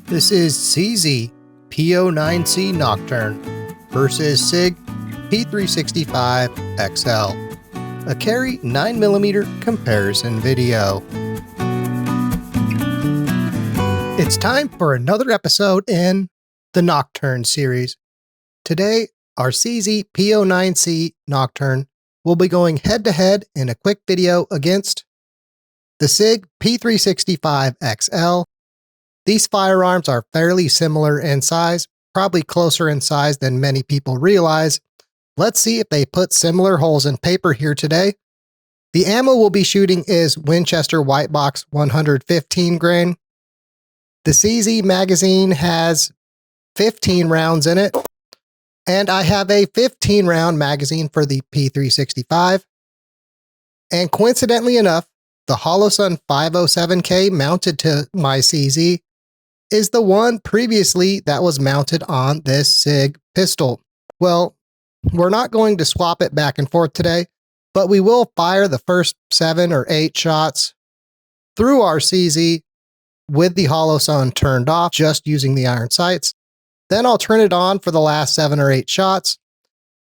This is CZ P-09c Nocturne versus SIG P365 XL, a carry 9mm comparison video. It's time for another episode in the Nocturne series. Today, our CZ P-09c Nocturne will be going head-to-head in a quick video against the SIG P365 XL. These firearms are fairly similar in size, probably closer in size than many people realize. Let's see if they put similar holes in paper here today. The ammo we'll be shooting is Winchester White Box 115 grain. The CZ magazine has 15 rounds in it, and I have a 15 round magazine for the P365. And coincidentally enough, the Holosun 507K mounted to my CZ is the one previously that was mounted on this SIG pistol. Well, we're not going to swap it back and forth today, but we will fire the first 7 or 8 shots through our CZ with the Holosun turned off, just using the iron sights. Then I'll turn it on for the last 7 or 8 shots,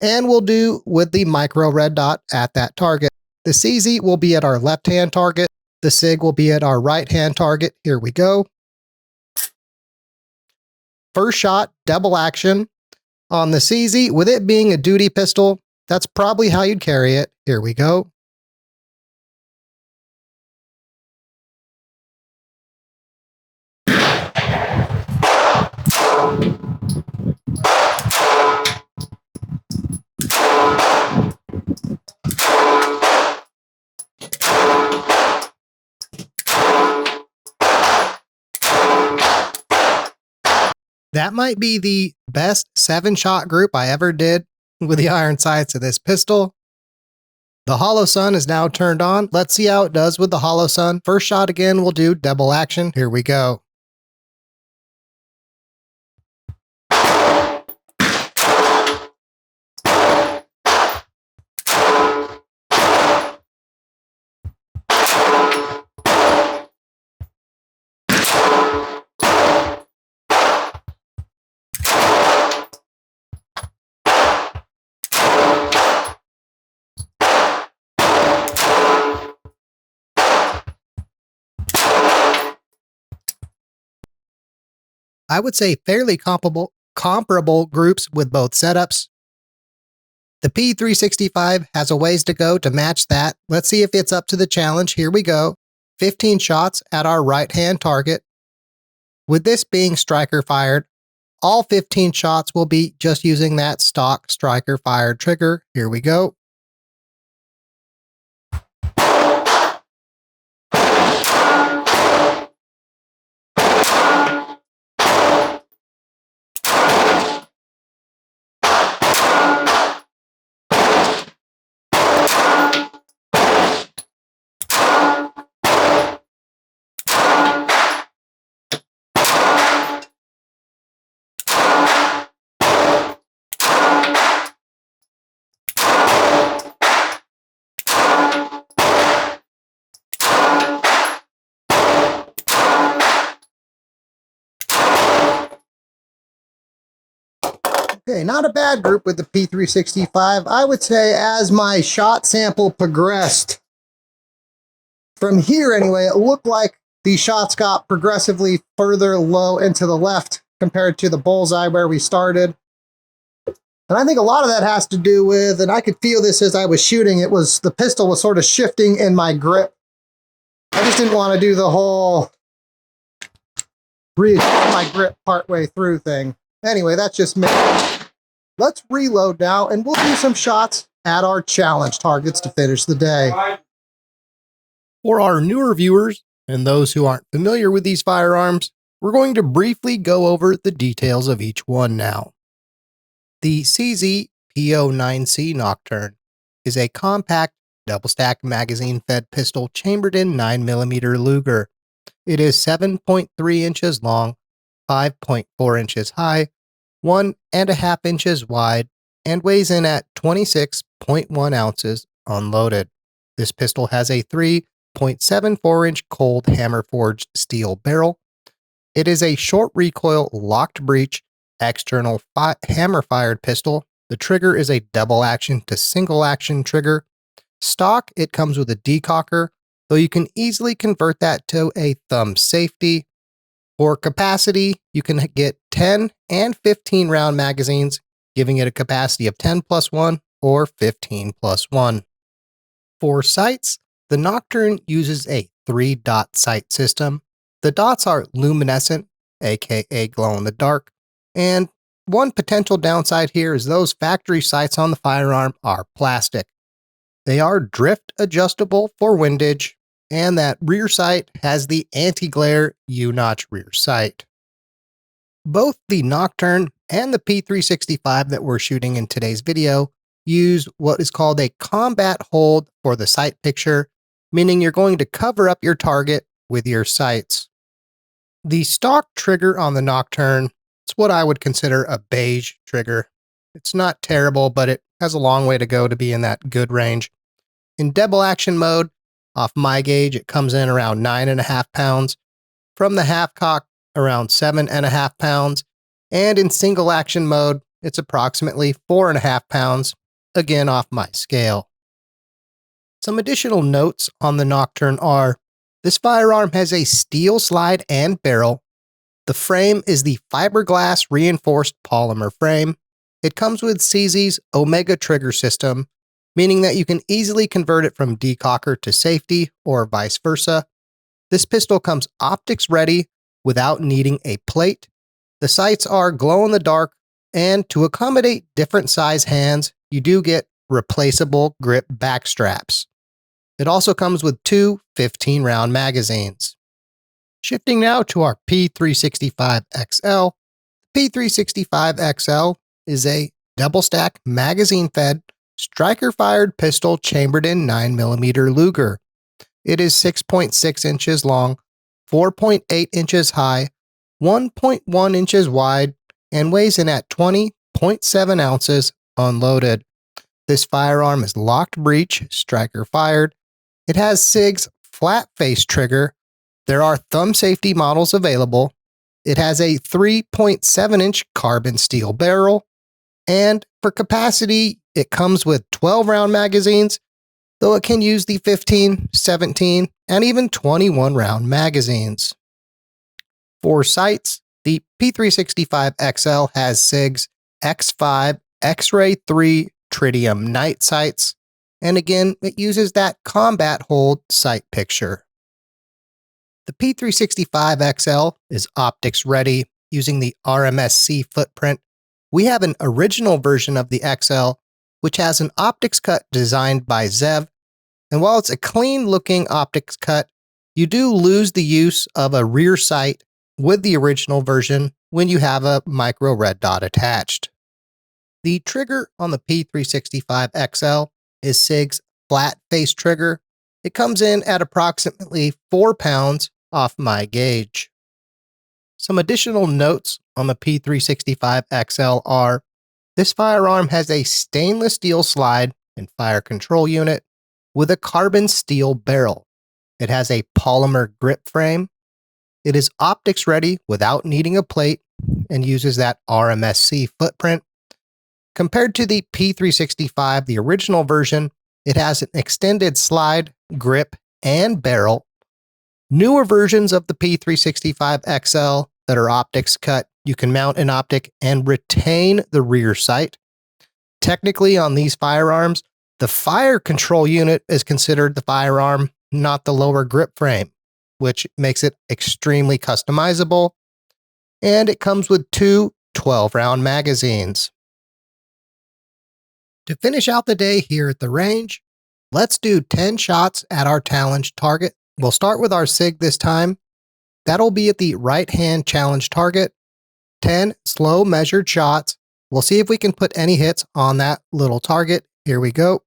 and we'll do with the micro red dot at that target. The CZ will be at our left-hand target. The SIG will be at our right-hand target. Here we go. First shot, double action on the CZ. With it being a duty pistol, that's probably how you'd carry it. Here we go. That might be the best 7-shot group I ever did with the iron sights of this pistol. The Holosun is now turned on. Let's see how it does with the Holosun. First shot again, we'll do double action. Here we go. I would say fairly comparable groups with both setups. The P365 has a ways to go to match that. Let's see if it's up to the challenge. Here we go. 15 shots at our right-hand target. With this being striker fired, all 15 shots will be just using that stock striker fired trigger. Here we go. Okay, not a bad group with the P365. I would say as my shot sample progressed, from here anyway, it looked like the shots got progressively further low into the left compared to the bullseye where we started. And I think a lot of that has to do with, and I could feel this as I was shooting, it was the pistol was sort of shifting in my grip. I just didn't want to do the whole readjust my grip partway through thing. Anyway, that's just me. Let's reload now, and we'll do some shots at our challenge targets to finish the day. For our newer viewers and those who aren't familiar with these firearms, we're going to briefly go over the details of each one now. The CZ P-09c Nocturne is a compact, double-stack magazine-fed pistol chambered in 9mm Luger. It is 7.3 inches long, 5.4 inches high, 1.5 inches wide, and weighs in at 26.1 ounces unloaded. This pistol has a 3.74-inch cold hammer-forged steel barrel. It is a short recoil locked breech external hammer fired pistol. The trigger is a double action to single action trigger. Stock, it comes with a decocker, though you can easily convert that to a thumb safety. For capacity, you can get 10 and 15 round magazines, giving it a capacity of 10+1 or 15+1. For sights, the Nocturne uses a 3-dot sight system. The dots are luminescent, aka glow in the dark, and one potential downside here is those factory sights on the firearm are plastic. They are drift adjustable for windage, and that rear sight has the anti-glare U-notch rear sight. Both the Nocturne and the P365 that we're shooting in today's video use what is called a combat hold for the sight picture, meaning you're going to cover up your target with your sights. The stock trigger on the Nocturne, it's what I would consider a beige trigger. It's not terrible, but it has a long way to go to be in that good range. In double action mode, off my gauge, it comes in around 9.5 pounds. From the half cock, around 7.5 pounds. And in single action mode, it's approximately 4.5 pounds, again off my scale. Some additional notes on the Nocturne are, this firearm has a steel slide and barrel. The frame is the fiberglass reinforced polymer frame. It comes with CZ's Omega trigger system, meaning that you can easily convert it from decocker to safety or vice versa. This pistol comes optics ready without needing a plate. The sights are glow in the dark, and to accommodate different size hands, you do get replaceable grip back straps. It also comes with two 15-round magazines. Shifting now to our P365XL. P365XL is a double-stack magazine-fed, striker-fired pistol chambered in 9mm Luger. It is 6.6 inches long, 4.8 inches high, 1.1 inches wide, and weighs in at 20.7 ounces unloaded. This firearm is locked breech, striker fired. It has SIG's flat face trigger. There are thumb safety models available. It has a 3.7-inch carbon steel barrel. And for capacity, it comes with 12-round magazines, though it can use the 15, 17, and even 21-round magazines. For sights, the P365XL has SIG's X5 X-Ray 3 Tritium night sights, and again, it uses that combat hold sight picture. The P365XL is optics ready using the RMSC footprint. We have an original version of the XL, which has an optics cut designed by Zev, and while it's a clean looking optics cut, you do lose the use of a rear sight with the original version when you have a micro red dot attached. The trigger on the P365XL is SIG's flat face trigger. It comes in at approximately 4 pounds off my gauge. Some additional notes on the P365XL are, this firearm has a stainless steel slide and fire control unit with a carbon steel barrel. It has a polymer grip frame. It is optics ready without needing a plate and uses that RMSC footprint. Compared to the P365, the original version, it has an extended slide, grip, and barrel. Newer versions of the P365XL that are optics cut, you can mount an optic and retain the rear sight. Technically, on these firearms, the fire control unit is considered the firearm, not the lower grip frame, which makes it extremely customizable. And it comes with two 12-round magazines. To finish out the day here at the range, let's do 10 shots at our challenge target. We'll start with our SIG this time. That'll be at the right-hand challenge target. 10 slow measured shots. We'll see if we can put any hits on that little target. Here we go.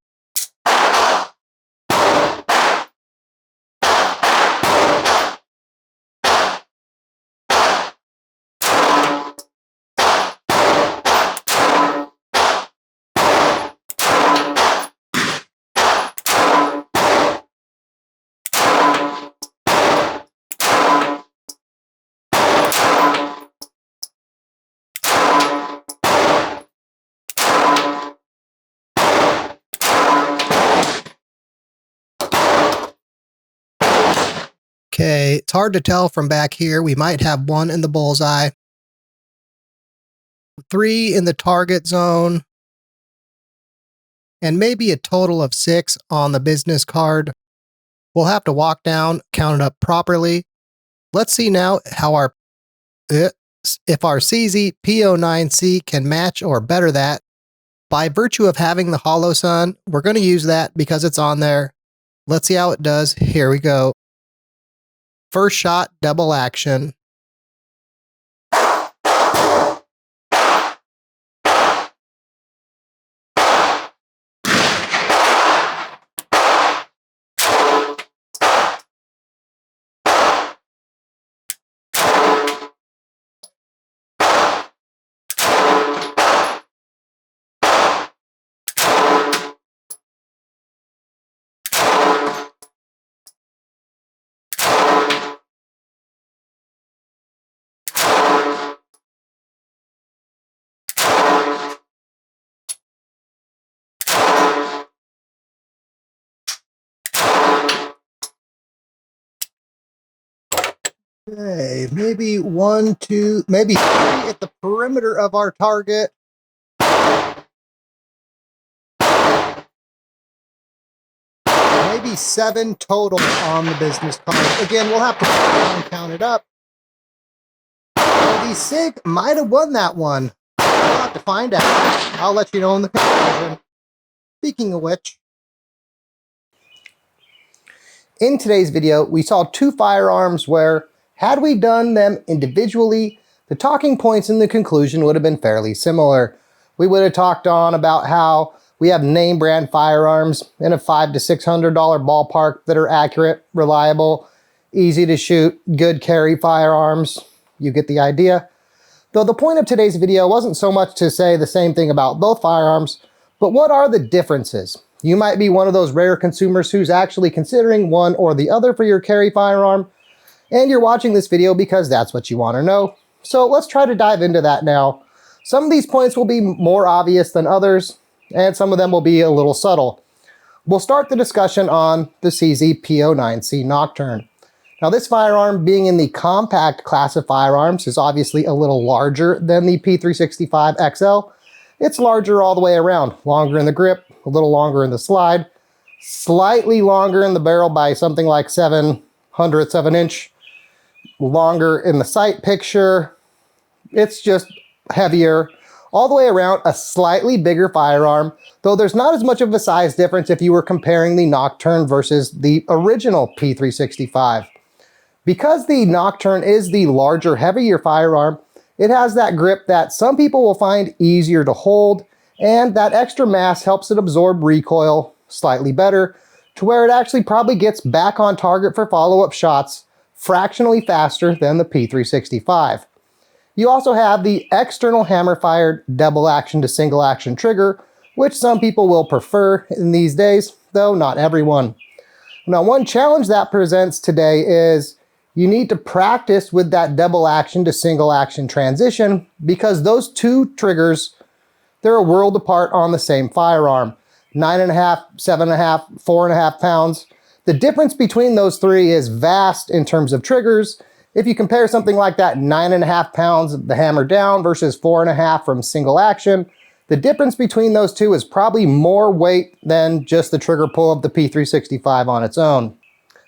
Okay, it's hard to tell from back here. We might have 1 in the bullseye, 3 in the target zone, and maybe a total of 6 on the business card. We'll have to walk down, count it up properly. Let's see now how if our CZ P-09c can match or better that. By virtue of having the hollow sun, we're going to use that because it's on there. Let's see how it does. Here we go. First shot, double action. Okay, maybe 1, 2, maybe 3 at the perimeter of our target. Maybe 7 total on the business card. Again, we'll have to count it up. The SIG might have won that one. We'll have to find out. I'll let you know in the conclusion. Speaking of which, in today's video, we saw 2 firearms where, had we done them individually, the talking points in the conclusion would have been fairly similar. We would have talked on about how we have name brand firearms in a $500 to $600 ballpark that are accurate, reliable, easy to shoot, good carry firearms. You get the idea. Though the point of today's video wasn't so much to say the same thing about both firearms, but what are the differences? You might be one of those rare consumers who's actually considering one or the other for your carry firearm, and you're watching this video because that's what you want to know. So let's try to dive into that now. Some of these points will be more obvious than others, and some of them will be a little subtle. We'll start the discussion on the CZ P-09c Nocturne. Now this firearm, being in the compact class of firearms, is obviously a little larger than the P365 XL. It's larger all the way around, longer in the grip, a little longer in the slide, slightly longer in the barrel by something like 7/100 of an inch, longer in the sight picture. It's just heavier. All the way around, a slightly bigger firearm, though there's not as much of a size difference if you were comparing the Nocturne versus the original P365. Because the Nocturne is the larger, heavier firearm, it has that grip that some people will find easier to hold, and that extra mass helps it absorb recoil slightly better, to where it actually probably gets back on target for follow-up shots fractionally faster than the P365. You also have the external hammer-fired double action to single action trigger, which some people will prefer in these days, though not everyone. Now, one challenge that presents today is you need to practice with that double action to single action transition, because those 2 triggers, they're a world apart on the same firearm. 9.5, 7.5, 4.5 pounds. The difference between those 3 is vast in terms of triggers. If you compare something like that 9.5 pounds of the hammer down versus 4.5 from single action, the difference between those 2 is probably more weight than just the trigger pull of the P365 on its own.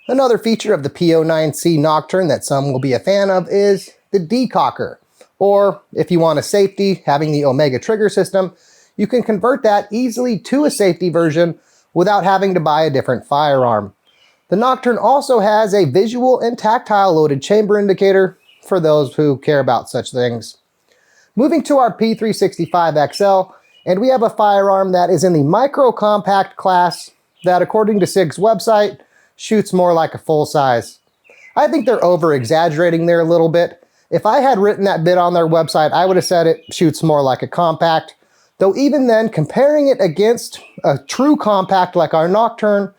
Another feature of the P-09c Nocturne that some will be a fan of is the decocker. Or if you want a safety, having the Omega trigger system, you can convert that easily to a safety version without having to buy a different firearm. The Nocturne also has a visual and tactile loaded chamber indicator for those who care about such things. Moving to our P365 XL, and we have a firearm that is in the micro compact class that, according to SIG's website, shoots more like a full size. I think they're over exaggerating there a little bit. If I had written that bit on their website, I would have said it shoots more like a compact. Though even then, comparing it against a true compact like our Nocturne,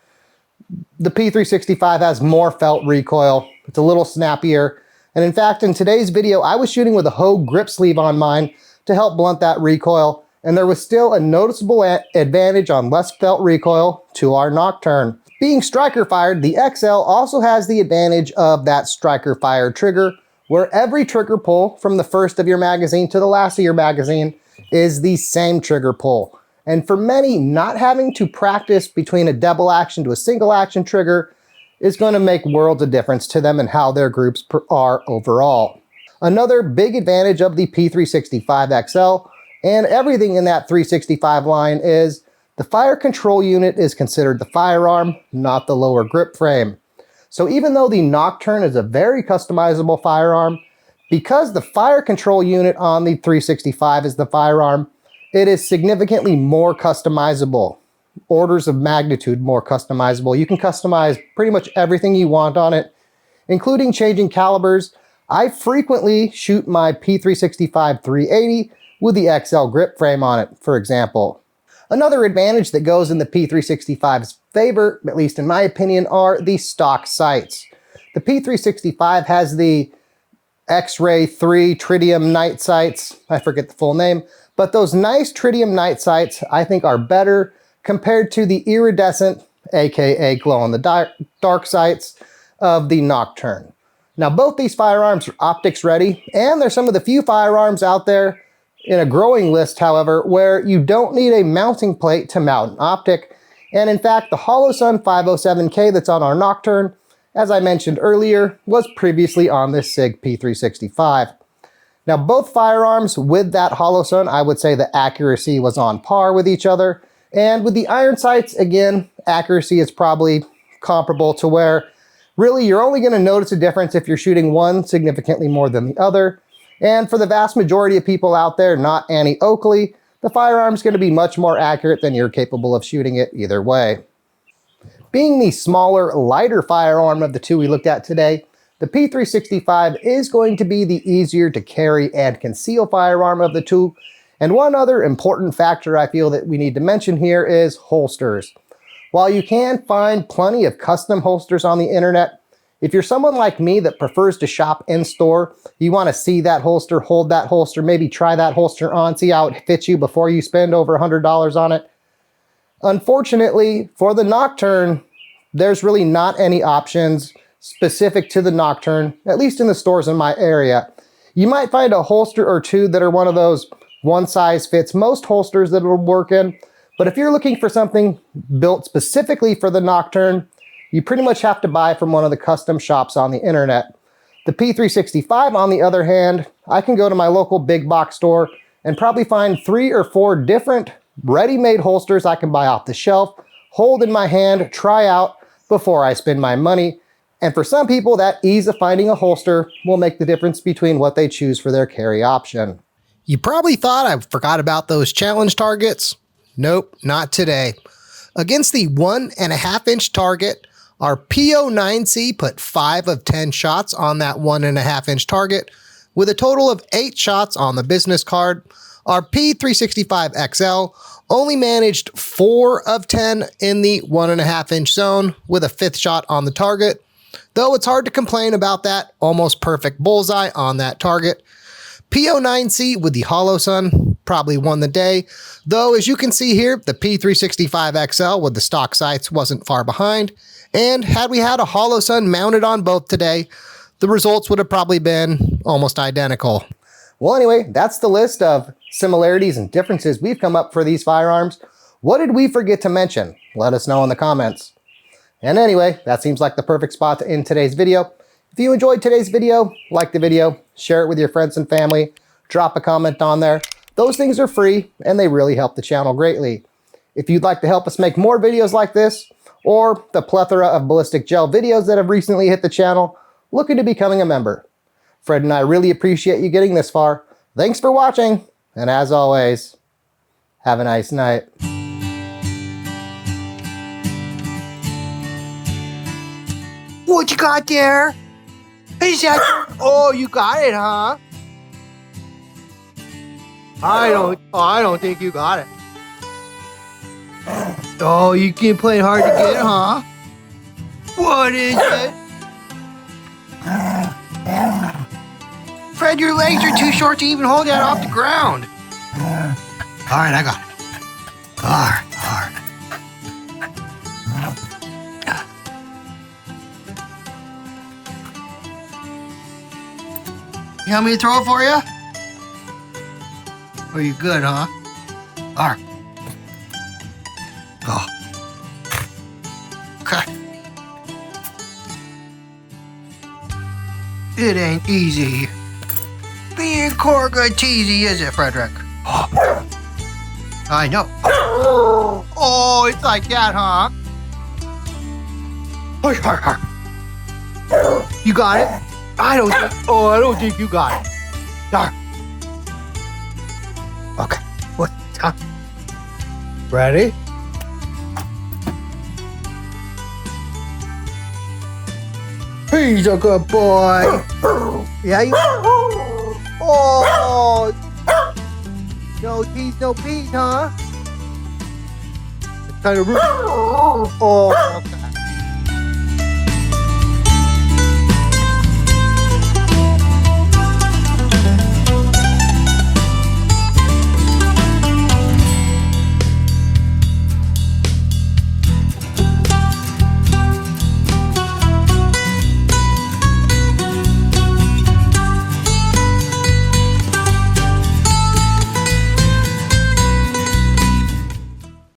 the P365 has more felt recoil. It's a little snappier. And in fact, in today's video, I was shooting with a Hogue grip sleeve on mine to help blunt that recoil, and there was still a noticeable advantage on less felt recoil to our Nocturne. Being striker fired, the XL also has the advantage of that striker fired trigger, where every trigger pull from the first of your magazine to the last of your magazine is the same trigger pull. And for many, not having to practice between a double action to a single action trigger is going to make worlds of difference to them and how their groups are overall. Another big advantage of the P365 XL and everything in that 365 line is the fire control unit is considered the firearm, not the lower grip frame. So even though the Nocturne is a very customizable firearm, because the fire control unit on the 365 is the firearm, it is significantly more customizable, orders of magnitude more customizable. You can customize pretty much everything you want on it, including changing calibers. I frequently shoot my P365 380 with the XL grip frame on it, for example. Another advantage that goes in the P365's favor, at least in my opinion, are the stock sights. The P365 has the X-Ray 3 tritium night sights, I forget the full name, but those nice tritium night sights I think are better compared to the iridescent, aka glow-in-the-dark sights of the Nocturne. Now both these firearms are optics ready, and they're some of the few firearms out there in a growing list, however, where you don't need a mounting plate to mount an optic. And in fact, the Holosun 507K that's on our Nocturne, as I mentioned earlier, was previously on this SIG P365. Now both firearms with that Holosun, I would say the accuracy was on par with each other. And with the iron sights, again, accuracy is probably comparable to where really you're only going to notice a difference if you're shooting one significantly more than the other. And for the vast majority of people out there, not Annie Oakley, the firearm's going to be much more accurate than you're capable of shooting it either way. Being the smaller, lighter firearm of the two we looked at today, the P365 is going to be the easier to carry and conceal firearm of the two. And one other important factor I feel that we need to mention here is holsters. While you can find plenty of custom holsters on the internet, if you're someone like me that prefers to shop in store, you want to see that holster, hold that holster, maybe try that holster on, see how it fits you before you spend over $100 on it. Unfortunately, for the Nocturne, there's really not any options specific to the Nocturne, at least in the stores in my area. You might find a holster or two that are one of those one size fits most holsters that will work in, but if you're looking for something built specifically for the Nocturne, you pretty much have to buy from one of the custom shops on the internet. The P365, on the other hand, I can go to my local big box store and probably find 3 or 4 different ready-made holsters I can buy off the shelf, hold in my hand, try out before I spend my money. And for some people, that ease of finding a holster will make the difference between what they choose for their carry option. You probably thought I forgot about those challenge targets. Nope, not today. Against the 1.5-inch target, our P-09c put 5 of 10 shots on that 1.5-inch target, with a total of 8 shots on the business card. Our P365 XL only managed 4 of 10 in the 1.5-inch zone, with a 5th shot on the target. Though it's hard to complain about that almost perfect bullseye on that target. P-09c with the Holosun probably won the day, though as you can see here, the P365 XL with the stock sights wasn't far behind. And had we had a Holosun mounted on both today, the results would have probably been almost identical. Well, anyway, that's the list of similarities and differences we've come up for these firearms. What did we forget to mention? Let us know in the comments. And anyway, that seems like the perfect spot to end today's video. If you enjoyed today's video, like the video, share it with your friends and family, drop a comment on there. Those things are free and they really help the channel greatly. If you'd like to help us make more videos like this, or the plethora of ballistic gel videos that have recently hit the channel, look into becoming a member. Fred and I really appreciate you getting this far. Thanks for watching, and as always, have a nice night. What you got there? Is that... Oh, you got it, huh? I don't think you got it. Oh, you can play hard to get, huh? What is it? Fred, your legs are too short to even hold that off the ground. All right, I got it. All right. You want me to throw it for you? Are you good, huh? All right. Go. Okay. It ain't easy. Being Corga cheesy, is it, Frederick? I know. Oh, it's like that, huh? You got it? I don't think you got it. Okay. What? Huh? Ready? He's a good boy. Yeah, you. Oh. No teeth, no beat, huh? It's kind of rude. Oh, okay.